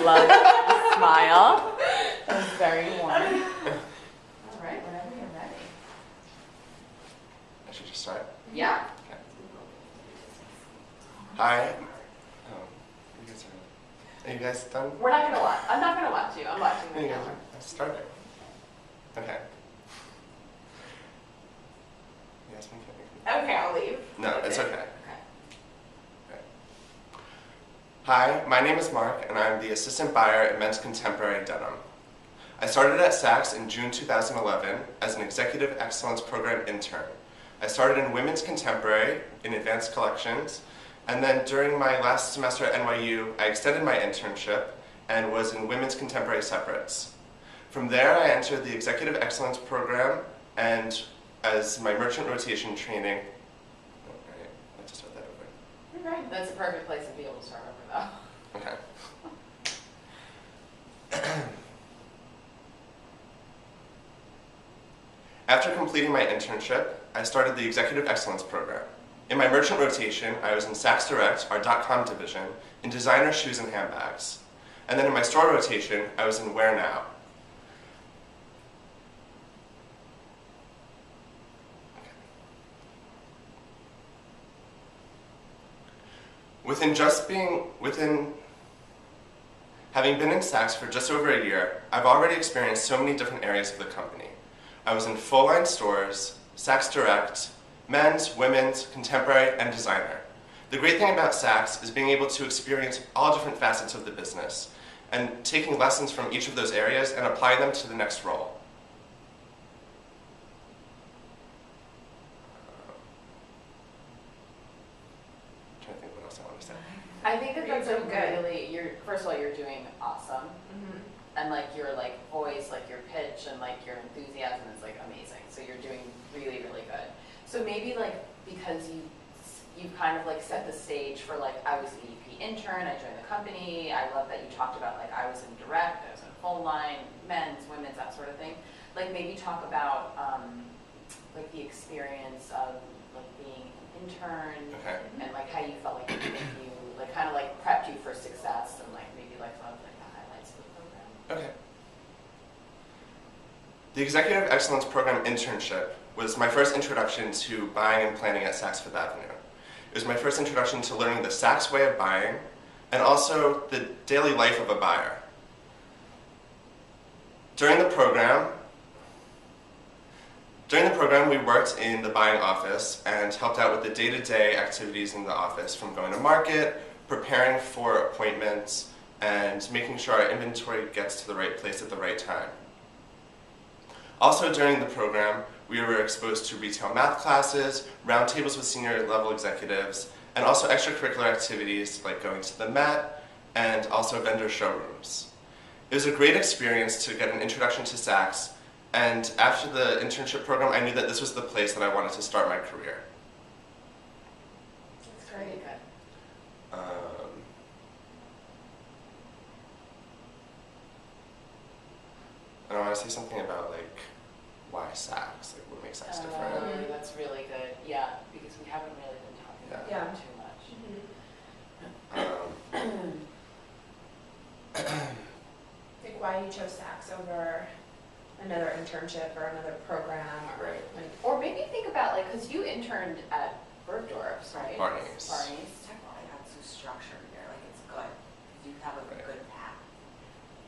love the smile. That was very warm. All right, whenever you're ready. I should just start? Yeah. Okay. Hi. Are you guys done? We're not gonna watch. I'm not gonna watch you. I'm watching the You guys camera. are starting. Okay. You asked me if Okay, I'll leave. No, it's okay. Okay. Hi, my name is Mark, and I'm the assistant buyer at Men's Contemporary Denim. I started at Saks in June 2011 as an Executive Excellence Program intern. I started in Women's Contemporary in Advanced Collections, and then during my last semester at NYU, I extended my internship and was in Women's Contemporary Separates. From there, I entered the Executive Excellence Program, and as my merchant rotation training, let's start that over. You're right. That's a perfect place to be able to start over, though. Okay. After completing my internship, I started the Executive Excellence Program. In my merchant rotation, I was in Saks Direct, our .com division, in designer shoes and handbags. And then in my store rotation, I was in Wear Now. Having been in Saks for just over a year, I've already experienced so many different areas of the company. I was in full-line stores, Saks Direct, men's, women's, contemporary, and designer. The great thing about Saks is being able to experience all different facets of the business and taking lessons from each of those areas and applying them to the next role. I'm trying to think what else I want to say. I think that that's You're doing good. really, first of all, you're doing awesome. Mm-hmm. And like your like voice, like your pitch and like your enthusiasm is like amazing. So you're doing really, really good. So maybe like because you kind of like set the stage for like I was an EEP intern, I joined the company. I love that you talked about like I was in direct, I was in full line, men's, women's, that sort of thing. Like maybe talk about like the experience of like being an intern and like how you felt like you like kind of like prepped you for success and like maybe like some of like the highlights of the program. Okay. The Executive Excellence Program internship was my first introduction to buying and planning at Saks Fifth Avenue. It was my first introduction to learning the Saks way of buying and also the daily life of a buyer. During the program, we worked in the buying office and helped out with the day-to-day activities in the office, from going to market, preparing for appointments, and making sure our inventory gets to the right place at the right time. Also during the program, we were exposed to retail math classes, roundtables with senior level executives, and also extracurricular activities like going to the Met and also vendor showrooms. It was a great experience to get an introduction to Saks, and after the internship program, I knew that this was the place that I wanted to start my career. That's very good. And I want to say something about like why Saks, like what makes Saks different. That's really good. Yeah, because we haven't really been talking about Yeah. that too much. Like why you chose Saks over another internship or another program or Right. like Or maybe think about like, because you interned at Bergdorf's, right? Barney's. Barney's. Technically, that's so structured there, like it's good, because you have a Right. good path.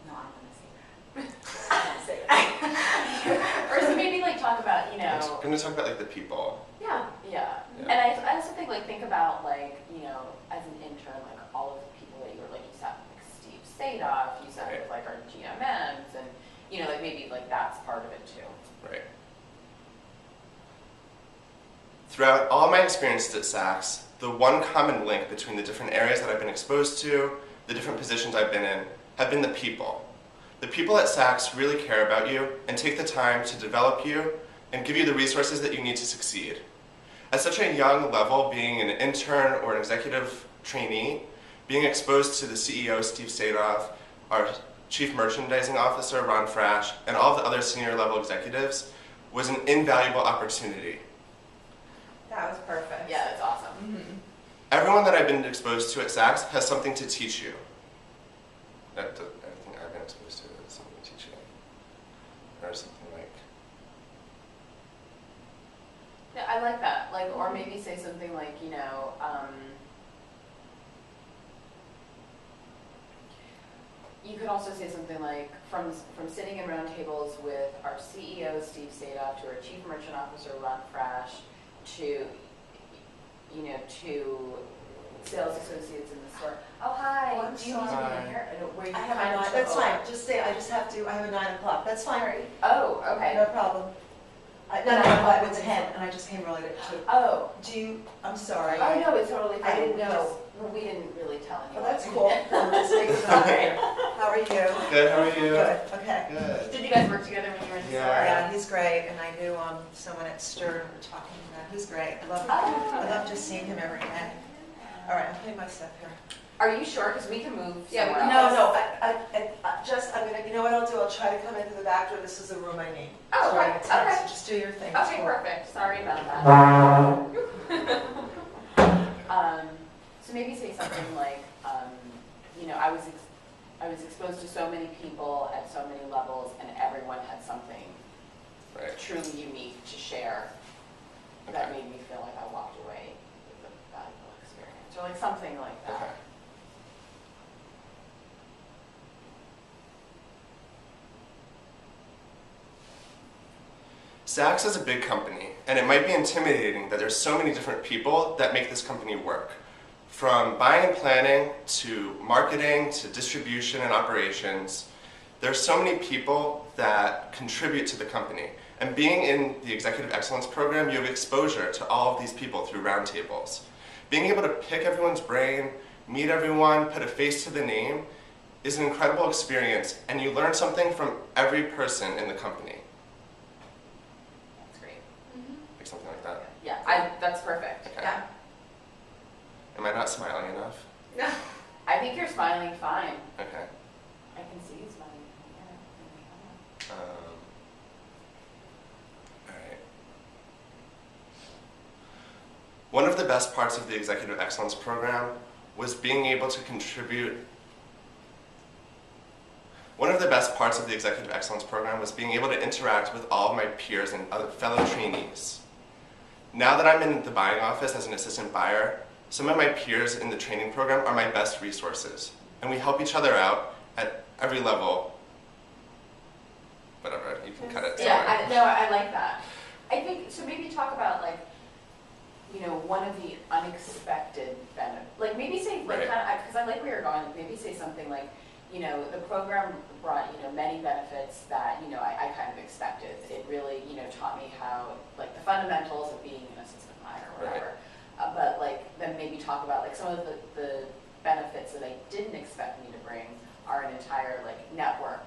No, I'm gonna say that. I'm gonna say that. Or so maybe like talk about, you I'm know, going to talk about like the people. yeah. Yeah. And I also think like about like, you know, as an intern, like all of the people that you were like, you sat with like Steve Sadoff, you sat Right. with like our GMMs, and you know, like maybe like that's part of it too. Right. Throughout all my experiences at Saks, the one common link between the different areas that I've been exposed to, the different positions I've been in, have been the people. The people at Saks really care about you and take the time to develop you and give you the resources that you need to succeed. At such a young level, being an intern or an executive trainee, being exposed to the CEO, Steve Sadoff, our Chief Merchandising Officer, Ron Frasch, and all of the other senior level executives was an invaluable opportunity. that was perfect. Yeah, it's awesome. Mm-hmm. Everyone that I've been exposed to at Saks has something to teach you. everything I've been exposed to is something teaching, or something like. Yeah, I like that. Like, or maybe say something like, you know, you could also say something like, from sitting in round tables with our CEO, Steve Sadoff, to our Chief Merchant Officer, Ron Frash, to, you know, to sales associates in the store. Oh, hi. Oh, I'm do you need to sorry. be in here? And where you I have kind a of nine, took that's over. fine, just say, I just have to, I have a 9 o'clock, that's fine. Oh, okay. No problem. No, 9 o'clock, it's 10, and I just came early to, Oh. do you, I'm sorry. Oh, no, it's totally fine. I didn't We know. just- we didn't really tell anyone. Well, that's cool. I'm just making sure. Okay. How are you? Good, how are you? Good, okay. Good. Did you guys work together when you were in the store? Yeah. Yeah, he's great, and I knew someone at Stern were talking to him. He's great. I love just seeing him every day. All right, I'm putting my stuff here. Are you sure? Because we can move Yeah, we somewhere can- else. No, I'm gonna, you know what I'll do? I'll try to come in through the back door. This is the room I need. Oh, It's right okay, at 10, okay. so just do your thing. Okay, Cool. perfect. Sorry about that. So maybe say something like, you know, I was exposed to so many people at so many levels, and everyone had something Right. truly unique to share that Okay. made me feel like I walked away with a valuable experience, or like something like that. Okay. Saks is a big company, and it might be intimidating that there's so many different people that make this company work. From buying and planning, to marketing, to distribution and operations, there's so many people that contribute to the company. And being in the Executive Excellence Program, you have exposure to all of these people through roundtables. Being able to pick everyone's brain, meet everyone, put a face to the name, is an incredible experience, and you learn something from every person in the company. That's great. Like something like that. Yeah, that's perfect. Okay. Yeah. Am I not smiling enough? No. I think you're smiling fine. Okay. I can see you smiling from here. Alright. One of the best parts of the Executive Excellence Program was being able to contribute. One of the best parts of the Executive Excellence Program was being able to interact with all of my peers and other fellow trainees. Now that I'm in the buying office as an assistant buyer, some of my peers in the training program are my best resources, and we help each other out at every level. Whatever, you can cut it. Yeah, somewhere. I like that. I think, so maybe talk about like, you know, one of the unexpected benefits. Like maybe say, like, Right. because I like where you're going, maybe say something like, you know, the program brought, you know, many benefits that, you know, I kind of expected. It really, you know, taught me how, like, the fundamentals of being an assistant buyer or whatever. But like, then maybe talk about like some of the benefits that I didn't expect me to bring are an entire like network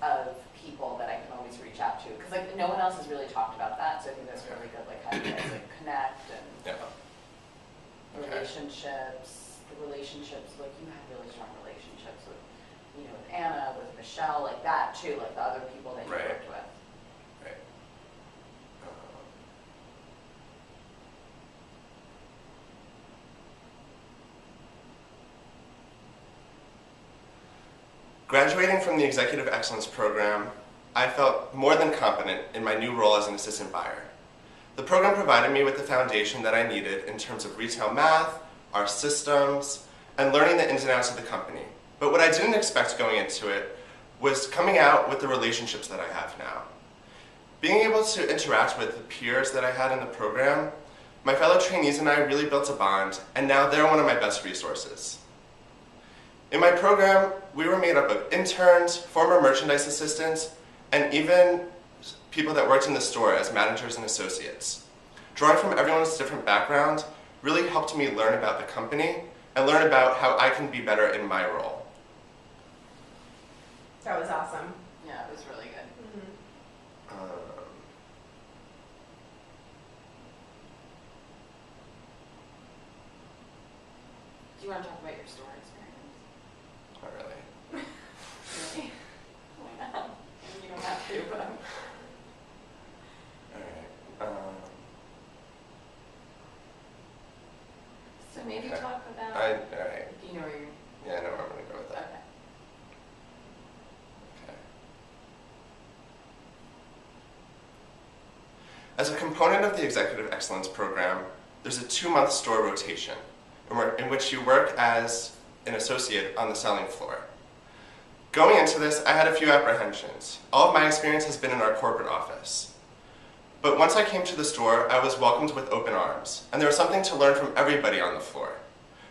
of people that I can always reach out to. Because like no one else has really talked about that, so I think that's really good. Like how you guys like connect and Yeah. Okay. relationships. The relationships, like you had really strong relationships with, you know, with Anna, with Michelle, like that too. Like the other people that you Right. worked with. Right. Graduating from the Executive Excellence Program, I felt more than competent in my new role as an assistant buyer. The program provided me with the foundation that I needed in terms of retail math, our systems, and learning the ins and outs of the company. But what I didn't expect going into it was coming out with the relationships that I have now. Being able to interact with the peers that I had in the program, my fellow trainees and I really built a bond, and now they're one of my best resources. In my program, we were made up of interns, former merchandise assistants, and even people that worked in the store as managers and associates. Drawing from everyone's different background really helped me learn about the company and learn about how I can be better in my role. That was awesome. Yeah, it was really good. Do you want to talk about your store experience? Not really. Really? Why not? I mean, you don't have to, but I'm... Alright. So maybe Okay. talk about... Alright. Do you know where you're... Yeah, I know where I'm going to go with that. Okay. As a component of the Executive Excellence Program, there's a 2-month store rotation in which you work as an associate on the selling floor. Going into this, I had a few apprehensions. All of my experience has been in our corporate office. But once I came to the store, I was welcomed with open arms, and there was something to learn from everybody on the floor,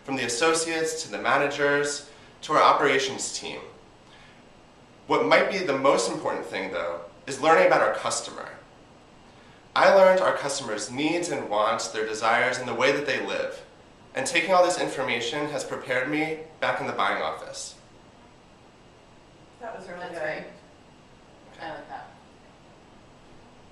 from the associates to the managers to our operations team. What might be the most important thing, though, is learning about our customer. I learned our customers' needs and wants, their desires, and the way that they live. And taking all this information has prepared me back in the buying office. That was really That's good. great. I like that.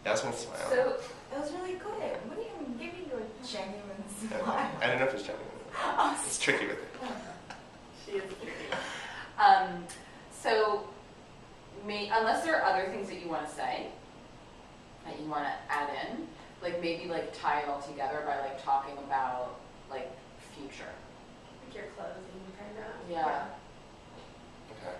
Yasmin's smiling. So, it was really good. What do you give me your genuine smile? I don't know if it's genuine. Oh, It's tricky with it. She is tricky. So, unless there are other things that you want to say, that you want to add in, like maybe like tie it all together by like talking about like future. Like your closing, kind of. Yeah. Okay.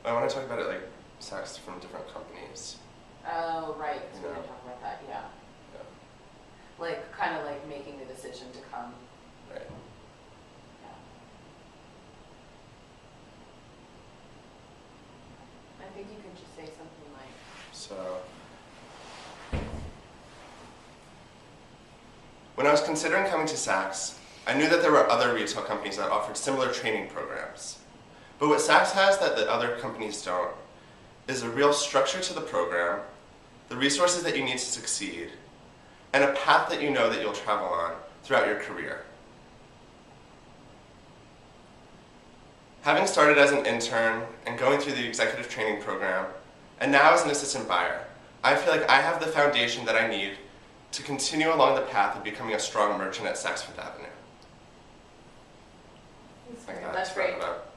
I want to talk about it like sex from different companies. Oh, right. So we Yeah. didn't talk about that. Yeah. Yeah. Like kind of like making the decision to come. Right. Yeah. I think you could just say something like. So, when I was considering coming to Saks, I knew that there were other retail companies that offered similar training programs. But what Saks has that the other companies don't is a real structure to the program, the resources that you need to succeed, and a path that you know that you'll travel on throughout your career. Having started as an intern and going through the executive training program, and now as an assistant buyer, I feel like I have the foundation that I need to continue along the path of becoming a strong merchant at Saks Fifth Avenue. That's great. Wrap it up.